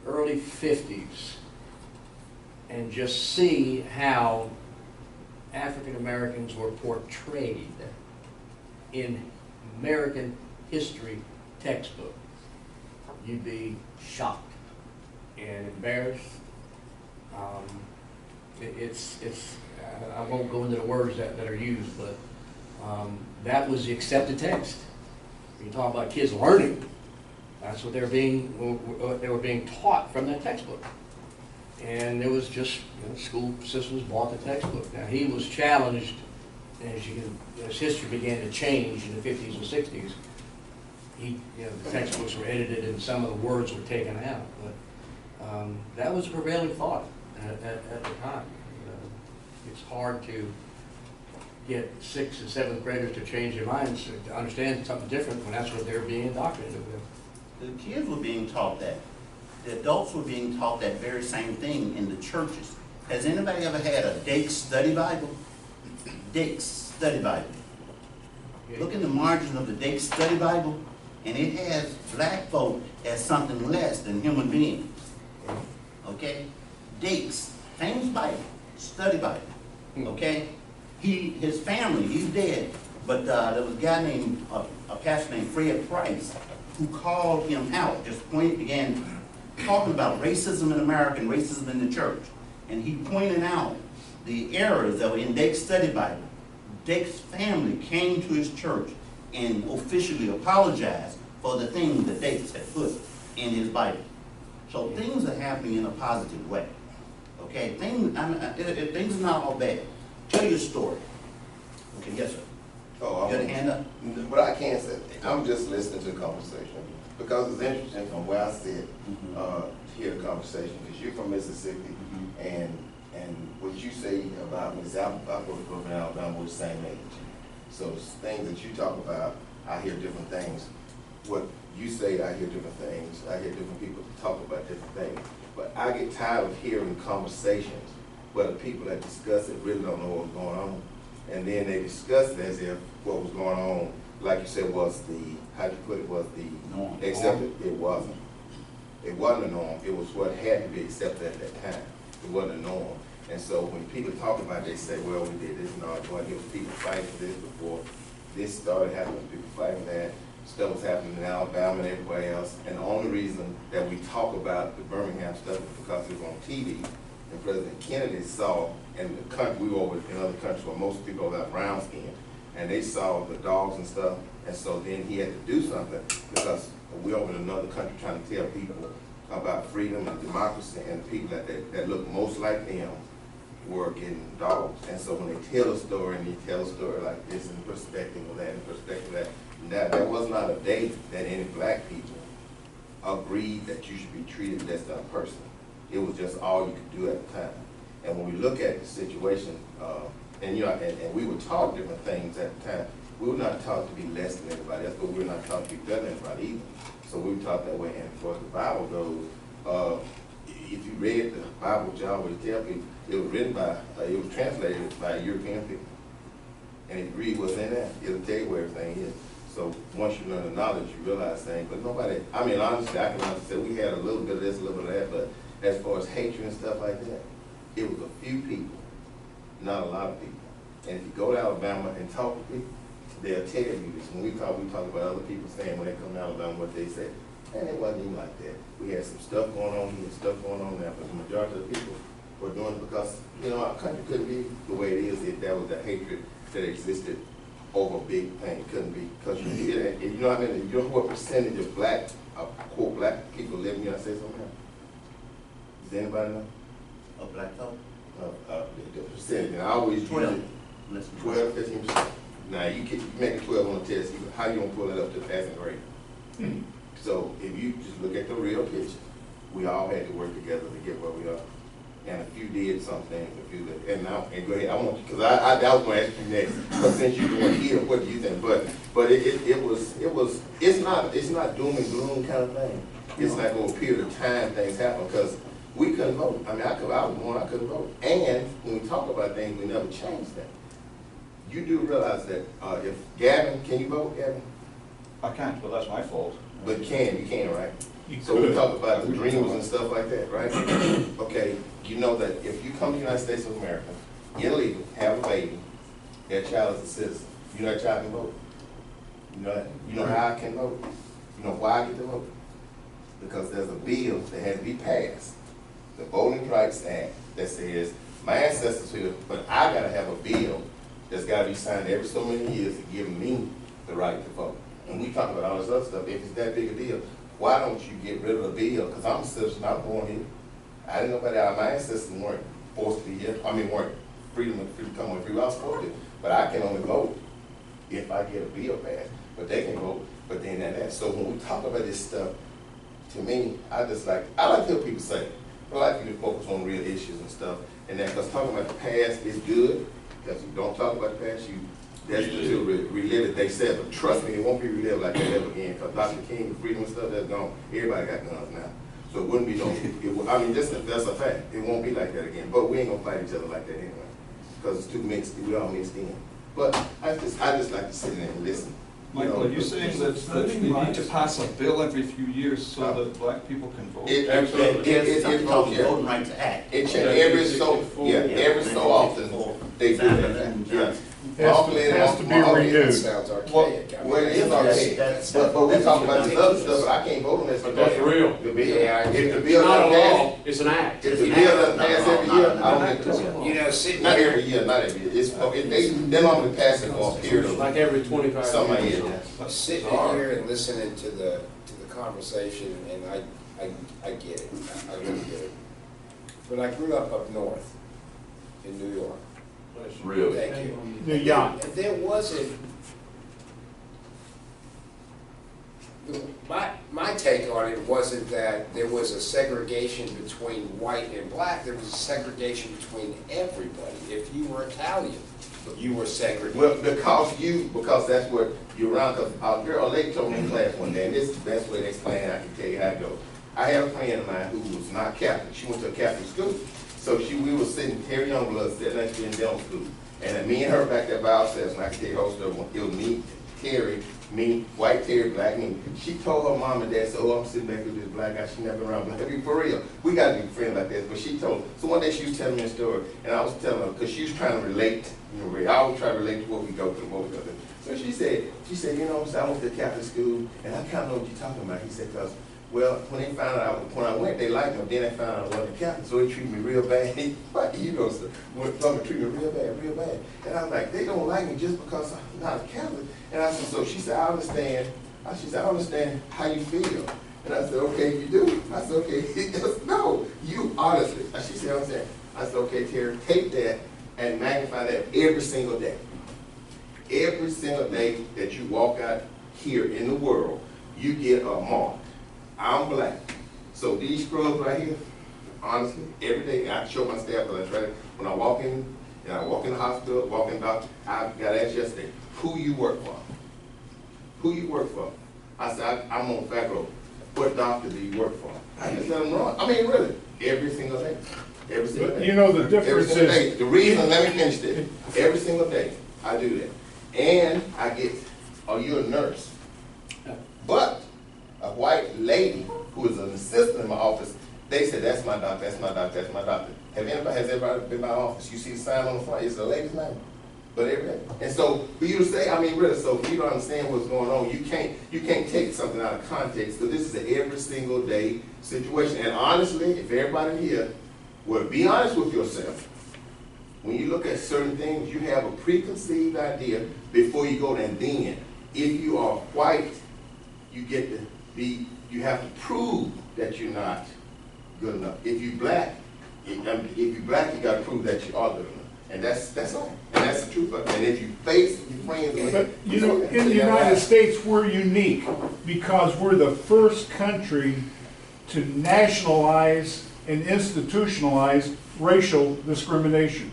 early 50s and just see how African Americans were portrayed in American history textbook, you'd be shocked and embarrassed. I won't go into the words that are used, but that was the accepted text. You talk about kids learning, that's what they were being taught from that textbook. And it was just, school systems bought the textbook. Now he was challenged as history began to change in the 50s and 60s. The textbooks were edited and some of the words were taken out. But that was a prevailing thought at the time. It's hard to get 6th and 7th graders to change their minds to understand something different when that's what they're being indoctrinated with. The kids were being taught that. The adults were being taught that very same thing in the churches. Has anybody ever had a Dake Study Bible? Dake Study Bible. Look in the margin of the Dake Study Bible, and it has black folk as something less than human beings. Okay? Dake's famous Bible, study Bible. Okay? His family, he's dead, but there was a guy named, a pastor named Fred Price, who called him out, began talking about racism in America and racism in the church. And he pointed out the errors that were in Dake's study Bible. Dake's family came to his church and officially apologized for the things that Dake had put in his Bible. So things are happening in a positive way. Okay, things are not all bad. Tell your story. Okay, yes, sir. Oh, You got a hand up? But I can't say, I'm just listening to the conversation because it's interesting from where I sit to hear the conversation, because you're from Mississippi, and what you say about me is I both grew up in Alabama, we're the same age. So things that you talk about, I hear different things. What you say, I hear different things. I hear different people talk about different things. But I get tired of hearing conversations where the people that discuss it really don't know what's going on. And then they discuss it as if what was going on, like you said, was the, how'd you put it, was the norm. Accepted. It wasn't. It wasn't a norm. It was what had to be accepted at that time. It wasn't a norm. And so when people talk about it, they say, well, we did this and all. I hear people fighting for this before this started happening. People fighting that. Stuff was happening in Alabama and everywhere else. And the only reason that we talk about the Birmingham stuff is because it was on TV. And President Kennedy saw, and the country, we were over in other countries where most people got brown skin, and they saw the dogs and stuff. And so then he had to do something, because we over in another country trying to tell people about freedom and democracy, and the people that look most like them were getting dogs. And so when they tell a story, and you tell a story like this in perspective of that, in perspective of that was not a day that any black people agreed that you should be treated less than a person. It was just all you could do at the time. And when we look at the situation, and we were taught different things at the time. We were not taught to be less than anybody else, but we were not taught to be better than anybody either. So we were taught that way. And as far as the Bible goes, if you read the Bible, which I always tell people, it was written by, it was translated by European people. And if you read what's in there, it'll tell you where everything is. So once you learn the knowledge, you realize things. But nobody, I mean, honestly, I can honestly say we had a little bit of this, a little bit of that, but as far as hatred and stuff like that, it was a few people, not a lot of people. And if you go to Alabama and talk to people, they'll tell you this. When we talk about other people saying when they come to Alabama what they say, and it wasn't even like that. We had some stuff going on here, stuff going on there, but the majority of the people were doing it because, our country couldn't be the way it is if that was the hatred that existed over big thing. It couldn't be, because you hear that, and you know what percentage of black, quote, black people live in the United States of America? Does anybody know? A black folk? The percentage, and I always 12. 12, 15%. Now you make it 12 on the test. How you gonna pull it up to passing grade? So if you just look at the real picture, we all had to work together to get where we are. And a few did something, a few did. And now, and go ahead. I want you, because I was going to ask you next. But since you want to hear, what do you think? But it's not doom and gloom kind of thing. It's like over a period of time things happen, because we couldn't vote. I mean, I was born, I couldn't vote. And when we talk about things, we never change that. You do realize that if Gavin, can you vote, Gavin? I can't, but that's my fault. But you can, right? So we talk about the dreamers and stuff like that, right? Okay, you know that if you come to the United States of America, illegal, have a baby, that child is a citizen. You know that child can vote. You know that? You know how I can vote? You know why I get to vote? Because there's a bill that has to be passed, the Voting Rights Act, that says my ancestors here, but I gotta have a bill that's gotta be signed every so many years to give me the right to vote. And we talk about all this other stuff. If it's that big a deal, why don't you get rid of the bill? Because I'm a citizen, I was born here. I didn't know about that. My ancestors weren't forced to be here. I mean, weren't free to come on free. I was supposed to. But I can only vote if I get a bill passed. But they can vote, but then that. So when we talk about this stuff, to me, I like to hear people say, I like you to focus on real issues and stuff. And that, because talking about the past is good, because you don't talk about the past, that's to relive it, they said, but trust me, it won't be relived like that ever again, because Dr. King, the freedom and stuff, that's gone. Everybody got guns now. So it wouldn't be that's a fact. It won't be like that again. But we ain't gonna fight each other like that anyway, because it's too mixed, we all mixed in. But I just like to sit there and listen. Michael, are you saying that we need to pass a bill every few years so that black people can vote? There's something called the Voting Rights Act. Every so often, they do that. It has to be renewed. Sounds archaic. Well, it is archaic, but we talk about this other stuff, but I can't vote on this. But that's real. The bill, Yeah, if the It's bill not a doesn't law, pass, it's an act. if the bill doesn't pass every year, I don't get to vote. You know, sitting Not here, every year, not every year. They normally pass it for a period of Like every 25 some years. years. sitting here and listening to the conversation, and I get it. I really get it. But I grew up north in New York. Really? Thank you. The yacht. There wasn't. My take on it wasn't that there was a segregation between white and black. There was a segregation between everybody. If you were Italian, you were segregated. Well, because that's where you're around, because a lady told me in class one day, and this is the best way to explain it, I can tell you how it goes. I had a friend of mine who was not Catholic. She went to a Catholic school. So we were sitting, Terry Youngblood sitting next to me in dental school. And then me and her back there by ourselves, and I can tell you the whole story. It was me, Terry, me, white Terry, black me. She told her mom and dad, so I'm sitting back with this black guy, she never been around black people, for real. We gotta be friends like this, but she told, so one day she was telling me a story, and I was telling her, because she was trying to relate, I always try to relate to what we go through, So she said, you know, so I went to Catholic school, and I kind of know what you're talking about. He said, because, well, when they found out, when I went, they liked me, then they found out I wasn't Catholic, so they treated me real bad. You know, so treat me real bad. And I'm like, they don't like me just because I'm not a Catholic. And I said, so she said, I understand. She said, I understand how you feel. And I said, okay, you do? I said, okay. He goes, no, you honestly. And she said, I understand. I said, okay, Terry, take that and magnify that every single day. Every single day that you walk out here in the world, you get a mark. I'm black. So these scrubs right here, honestly, every day I show my staff that I try to, when I walk in, and I walk in the hospital, walk in the doctor, I got asked yesterday, who you work for? Who you work for? I said, I'm on faculty. What doctor do you work for? I just let them run. I mean, really, every single day. Every single But day. you know the Every difference single day. is, The reason, let me finish this. Every single day, I do that. And I get, are you a nurse? But a white lady who is an assistant in my office, they said, that's my doctor, that's my doctor, that's my doctor. Has everybody been in my office? You see the sign on the front, it's a lady's name. But every day. And so for you to say, I mean, really, so if you don't understand what's going on, you can't take something out of context, because this is an every single day situation. And honestly, if everybody here would be honest with yourself, when you look at certain things, you have a preconceived idea before you go there. And then, if you are white, you you have to prove that you're not good enough. If you're black, you got to prove that you are good enough. And that's all. And that's the truth of it. And if you face your friends, but you know, in the United States, we're unique because we're the first country to nationalize and institutionalize racial discrimination.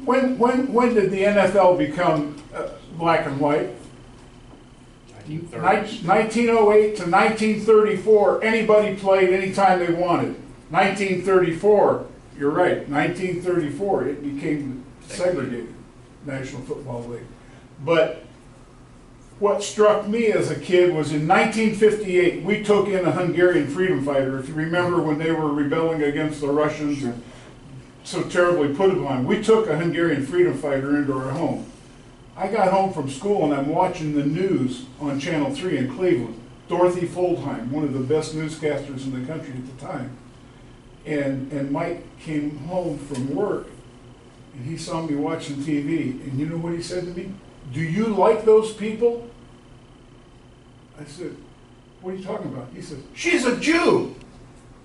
When did the NFL become black and white? 1908 to 1934, anybody played anytime they wanted. 1934, you're right, 1934, it became segregated, National Football League. But what struck me as a kid was in 1958, we took in a Hungarian freedom fighter. If you remember when they were rebelling against the Russians and so terribly put upon, we took a Hungarian freedom fighter into our home. I got home from school and I'm watching the news on Channel 3 in Cleveland. Dorothy Foldheim, one of the best newscasters in the country at the time. And Mike came home from work and he saw me watching TV, and you know what he said to me? "Do you like those people?" I said, "What are you talking about?" He said, "She's a Jew,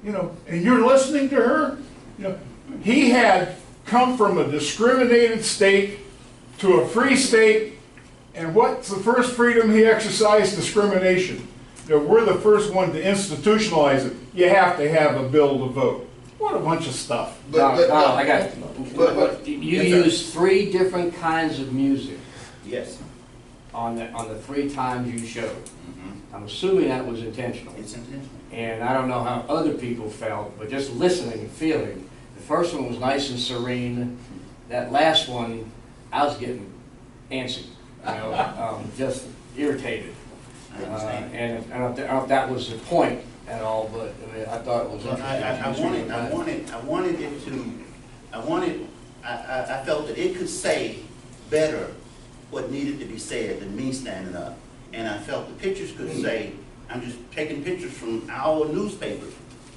you know, and you're listening to her?" You know, he had come from a discriminated state to a free state, and what's the first freedom he exercised? Discrimination. You know, we're the first one to institutionalize it. You have to have a bill to vote. What a bunch of stuff. No, I got it. but- You Yes, sir. use 3 different kinds of music Yes, on the 3 times you showed. mhm. I'm assuming that was intentional. It's intentional. And I don't know how other people felt, but just listening and feeling. The first one was nice and serene. That last one, I was getting antsy, you know, just irritated. I understand. And I don't know if that was the point at all, but I mean, I thought it was Well, interesting. I felt that it could say better what needed to be said than me standing up. And I felt the pictures could say, I'm just taking pictures from our newspapers,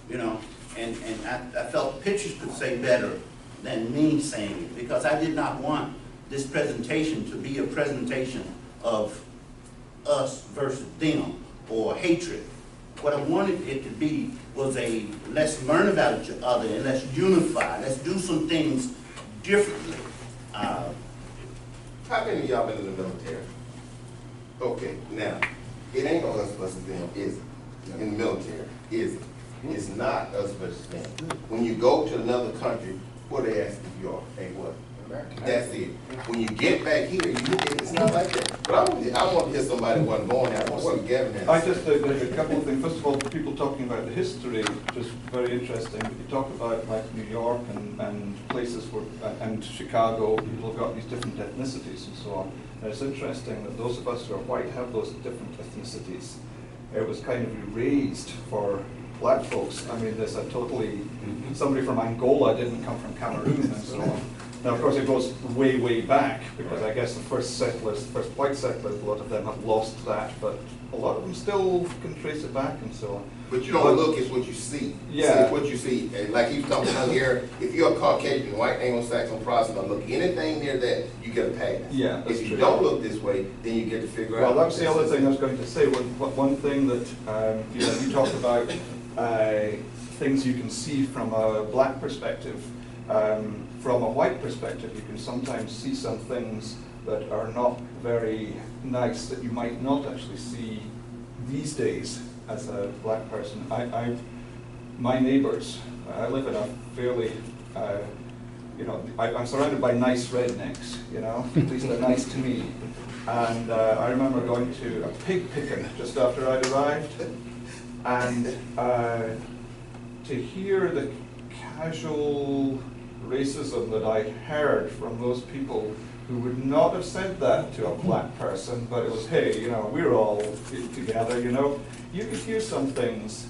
you know, and I felt the pictures could say better than me saying it, because I did not want this presentation to be a presentation of us versus them, or hatred. What I wanted it to be was a, let's learn about each other and let's unify, let's do some things differently. How many of y'all been in the military? Okay, now, it ain't no us versus them, is it? In the military, is it? It's not us versus them. When you go to another country, what they ask if you are, hey, what? That's it. When you get back here, you look at it, it's not like that. But I want to hear somebody who wasn't born there. I want to see what Gavin has. I just, there's a couple of things. First of all, people talking about the history, just very interesting. You talk about like New York and places where, and Chicago, people have got these different ethnicities and so on. And it's interesting that those of us who are white have those different ethnicities. It was kind of erased for black folks. I mean, there's a totally, somebody from Angola didn't come from Cameroon and so on. Now, of course, it goes way, way back, because I guess the first settlers, the first white settlers, a lot of them have lost that, but a lot of them still can trace it back and so on. But you don't look, it's what you see. Yeah. See, it's what you see. And like he's talking about here, if you're a Caucasian, white, Anglo-Saxon, Protestant, look anything near that, you get a pass. Yeah, that's If you true. don't look this way, then you get to figure out. Well, that's the other thing I was going to say. One thing that, you talked about things you can see from a black perspective. From a white perspective, you can sometimes see some things that are not very nice that you might not actually see these days as a black person. My neighbors, I live in a fairly, I'm surrounded by nice rednecks, you know, at least they're nice to me. And I remember going to a pig picking just after I'd arrived, and to hear the casual racism that I heard from those people who would not have said that to a black person, but it was, hey, you know, we're all together, you know. You could hear some things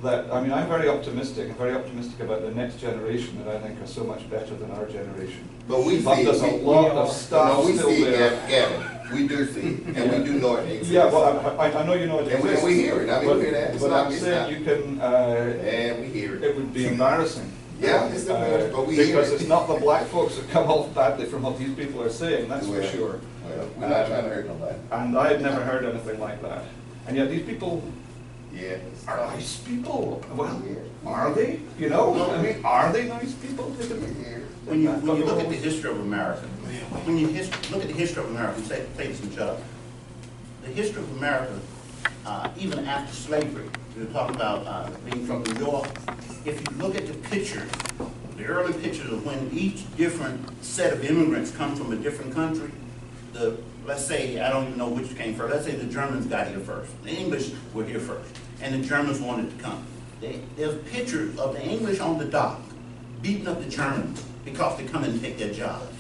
that, I mean, I'm very optimistic about the next generation that I think are so much better than our generation. But we see there's a lot of stuff we still see there. it, Gavin. We do see it, and we do know it exists. Yeah, well, I know you know it And exists. we hear it. I mean, we hear that. It's But not- I'm it's saying not- you can, And we hear it. it would be embarrassing. Yeah, it's embarrassing, but we hear Because it. it's not the black folks that come off badly from what these people are saying, that's for Well, sure. Well, we're not trying to hurt nobody. And I had never heard anything like that. And yet these people Yeah. are nice people. Well, Yeah. are they? You know, I mean, are they nice people? We hear it. When you look at the history of America, when you look at the history of America, say this and shut up. The history of America, even after slavery, we were talking about being from New York. If you look at the pictures, the early pictures of when each different set of immigrants come from a different country, let's say, I don't even know which came first, let's say the Germans got here first, the English were here first, and the Germans wanted to come. There's pictures of the English on the dock beating up the Germans because they come and take their jobs.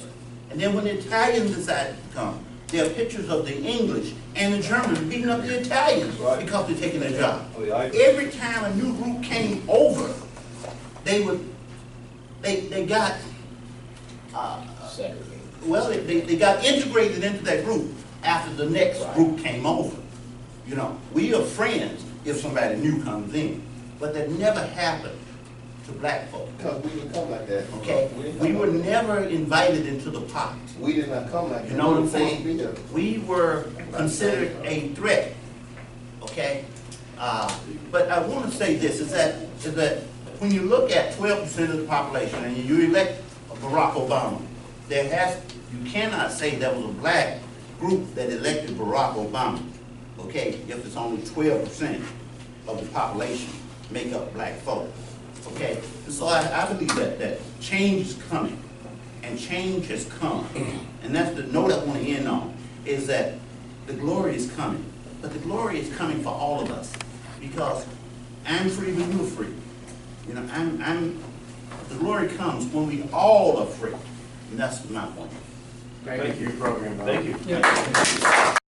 And then when the Italians decided to come, There are pictures of the English and the Germans beating up the Italians Right. because they're taking their job. Oh, yeah, Every time a new group came over, they got, Segregated. well, they got integrated into that group after the next Right. group came over. You know, we are friends if somebody new comes in, but that never happened to black folks. Because we didn't come like that. Okay, didn't we come were like that. never invited into the pot. We did not come like that. You know what I'm We were supposed to be saying? there. We were considered a threat, okay? But I want to say this, is that when you look at 12% of the population and you elect Barack Obama, you cannot say there was a black group that elected Barack Obama, okay, if it's only 12% of the population make up black folk, okay? And so I believe that change is coming, and change has come. And that's the note I want to end on, is that the glory is coming. But the glory is coming for all of us, because I'm free when you're free. You know, the glory comes when we all are free. And that's my point. Thank you for your program. Bob. Thank you.